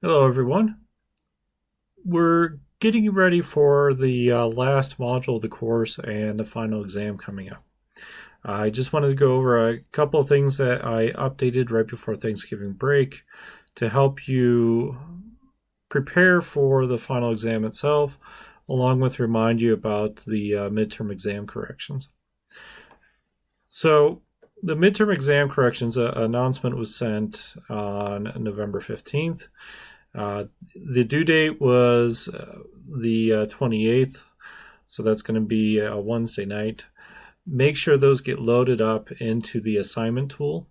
Hello, everyone. We're getting ready for the last module of the course and the final exam coming up. I just wanted to go over a couple of things that I updated right before Thanksgiving break to help you prepare for the final exam itself, along with remind you about the midterm exam corrections. So, the midterm exam corrections announcement was sent on November 15th. The due date was the 28th, so that's going to be a Wednesday night. Make sure those get loaded up into the assignment tool.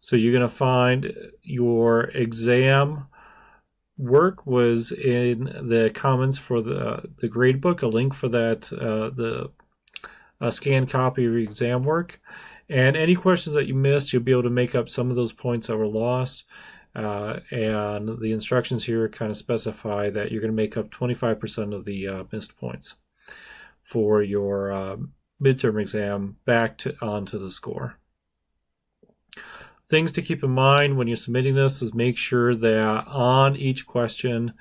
So you're going to find your exam work was in the comments for the gradebook, a link for that, a scanned copy of your exam work. And any questions that you missed, you'll be able to make up some of those points that were lost. And the instructions here kind of specify that you're going to make up 25% of the missed points for your midterm exam back onto the score. Things to keep in mind when you're submitting this is make sure that on each question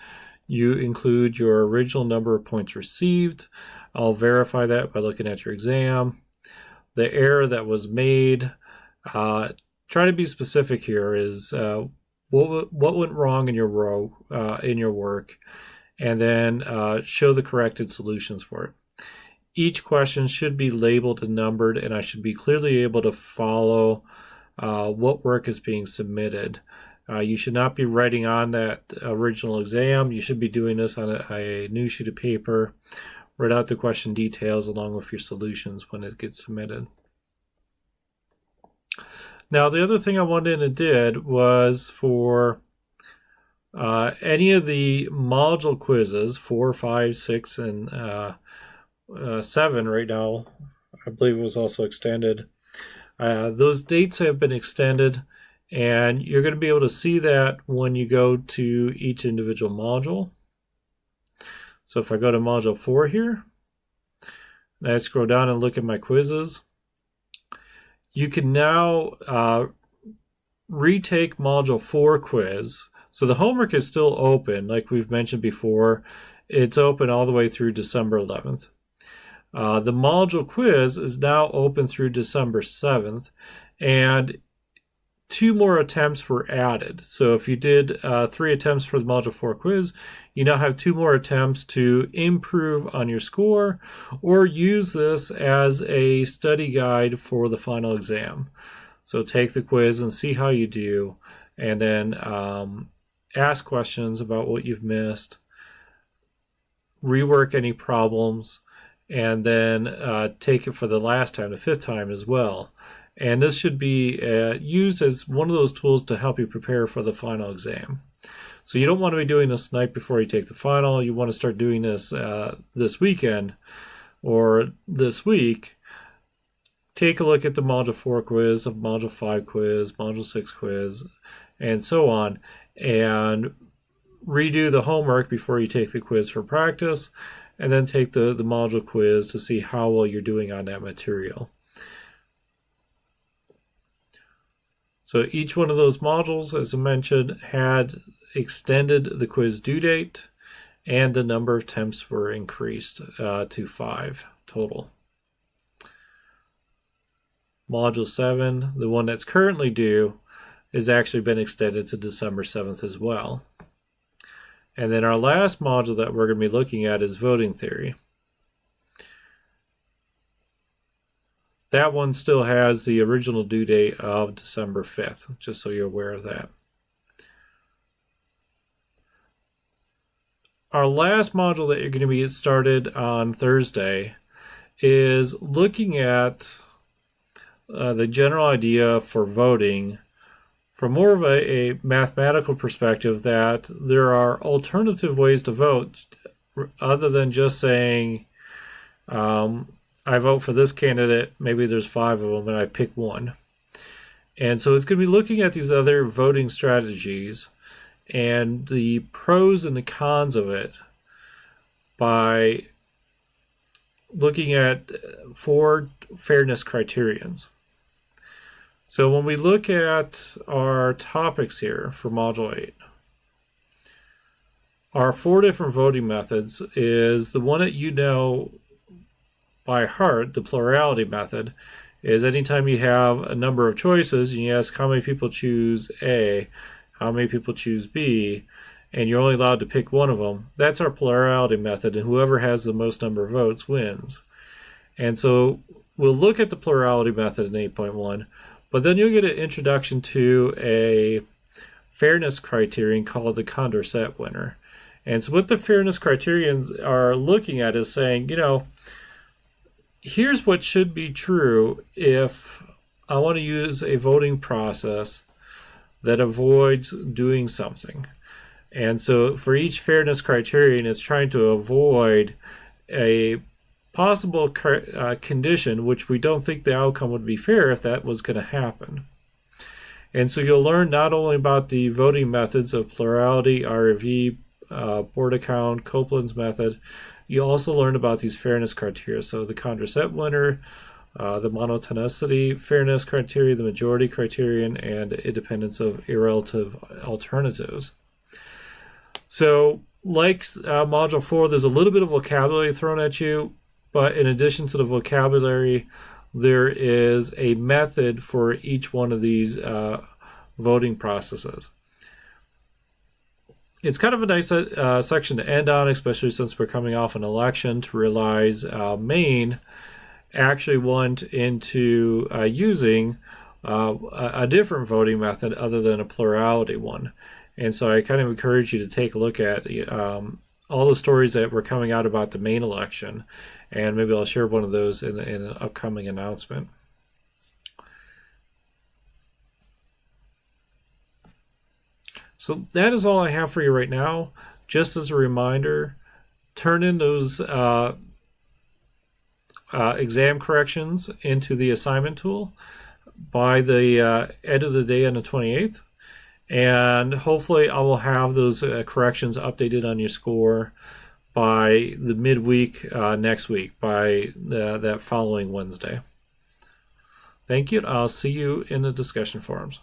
you include your original number of points received. I'll verify that by looking at your exam. The error that was made, try to be specific here, is what went wrong in your row in your work, and then show the corrected solutions for it. Each question should be labeled and numbered, and I should be clearly able to follow what work is being submitted. You should not be writing on that original exam. You should be doing this on a new sheet of paper. Write out the question details along with your solutions when it gets submitted. Now, the other thing I went in and did was for any of the module quizzes, 4, 5, 6, and 7 right now, I believe it was also extended. Those dates have been extended, and you're going to be able to see that when you go to each individual module. So if I go to module 4 here, and I scroll down and look at my quizzes, you can now retake module 4 quiz. So the homework is still open, like we've mentioned before. It's open all the way through December 11th. The module quiz is now open through December 7th, and 2 more attempts were added. So if you did 3 attempts for the module 4 quiz, you now have 2 more attempts to improve on your score or use this as a study guide for the final exam. So take the quiz and see how you do, and then ask questions about what you've missed, rework any problems, and then take it for the last time, the 5th time as well. And this should be used as one of those tools to help you prepare for the final exam. So you don't want to be doing this the night before you take the final. You want to start doing this this weekend or this week. Take a look at the Module 4 quiz, the Module 5 quiz, Module 6 quiz, and so on, and redo the homework before you take the quiz for practice, and then take the module quiz to see how well you're doing on that material. So each one of those modules, as I mentioned, had extended the quiz due date, and the number of attempts were increased to 5 total. Module 7, the one that's currently due, has actually been extended to December 7th as well. And then our last module that we're going to be looking at is voting theory. That one still has the original due date of December 5th, just so you're aware of that. Our last module that you're going to be started on Thursday is looking at the general idea for voting from more of a mathematical perspective, that there are alternative ways to vote other than just saying, I vote for this candidate, maybe there's 5 of them, and I pick one. And so it's going to be looking at these other voting strategies and the pros and the cons of it by looking at 4 fairness criterions. So when we look at our topics here for Module 8, our 4 different voting methods is the one that you know by heart, the plurality method, is anytime you have a number of choices and you ask how many people choose A, how many people choose B, and you're only allowed to pick one of them, that's our plurality method, and whoever has the most number of votes wins. And so we'll look at the plurality method in 8.1, but then you'll get an introduction to a fairness criterion called the Condorcet winner. And so what the fairness criterions are looking at is saying, here's what should be true if I want to use a voting process that avoids doing something. And so for each fairness criterion, it's trying to avoid a possible condition which we don't think the outcome would be fair if that was going to happen. And so you'll learn not only about the voting methods of plurality, RV, Borda-Cowan, Copeland's method, you also learn about these fairness criteria. So the Condorcet winner, the monotonicity fairness criteria, the majority criterion, and independence of irrelative alternatives. So like Module 4, there's a little bit of vocabulary thrown at you, but in addition to the vocabulary, there is a method for each one of these voting processes. It's kind of a nice section to end on, especially since we're coming off an election, to realize Maine actually went into using a different voting method other than a plurality one. And so I kind of encourage you to take a look at all the stories that were coming out about the Maine election, and maybe I'll share one of those in an upcoming announcement. So that is all I have for you right now. Just as a reminder, turn in those exam corrections into the assignment tool by the end of the day on the 28th. And hopefully I will have those corrections updated on your score by the midweek next week, by that following Wednesday. Thank you. I'll see you in the discussion forums.